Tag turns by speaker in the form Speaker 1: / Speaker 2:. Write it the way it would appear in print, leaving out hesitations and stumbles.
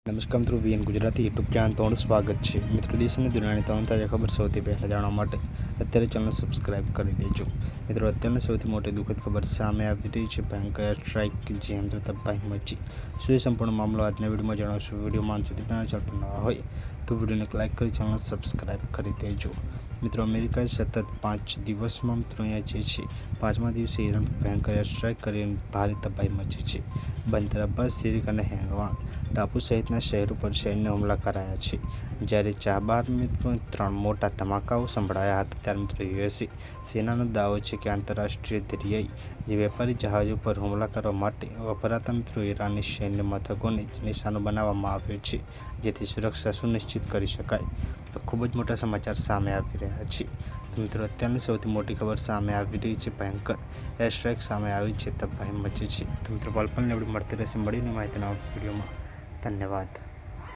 Speaker 1: નમસ્કાર મિત્રો, VN Gujarati YouTube channel તમારું સ્વાગત છે. મિત્રો, દેશ અને દુનિયાની તમામ તાજા ખબર સૌથી પહેલાં જાણવા માટે અત્યારે ચેનલ સબસ્ક્રાઇબ કરી દેજો. મિત્રો, અત્યારની સૌથી મોટી દુઃખદ ખબર સામે આવી રહી છે. ભયંકર એર સ્ટ્રાઇક કે જેમ તો તબાહી મચી. શું એ સંપૂર્ણ મામલો આજના વિડીયોમાં જણાવશું. વિડીયોમાં સુધી ચેનલ પર નવા હોય તો વિડીયોને લાઇક કરી ચેનલ સબસ્ક્રાઇબ કરી દેજો. મિત્રો, અમેરિકાએ સતત 5 દિવસમાં મિત્રો અહીંયા જે છે 5મા દિવસે ઈરાન પર ભયંકર એર સ્ટ્રાઇક કરીને ભારે તબાહી મચી છે. બંદર અબ્બાસ, સિરિક અને હેંગવાન ટાપુ સહિતના શહેરો પર સૈન્ય હુમલા કરાયા છે. જ્યારે ચાબાર મિત્રો 3 મોટા ધમાકાઓ સંભળાયા હતા. ત્યારે મિત્રો યુએસ સેનાનો દાવો છે કે આંતરરાષ્ટ્રીય દરિયાઈ જે વેપારી જહાજો પર હુમલા કરવા માટે વપરાતા મિત્રો ઈરાની સૈન્ય મથકોને નિશાનો બનાવવામાં આવ્યો છે, જેથી સુરક્ષા સુનિશ્ચિત કરી શકાય. તો ખૂબ જ મોટા સમાચાર સામે આવી રહ્યા છે. તો મિત્રો, અત્યારની સૌથી મોટી ખબર સામે આવી રહી છે. ભયંકર એર સ્ટ્રાઇક સામે આવી છે, તબાહી મચી છે. તો મિત્રો, પલ પલની આપણી મળતી રહેશે મળીને માહિતીના વિડીયોમાં. ધન્યવાદ.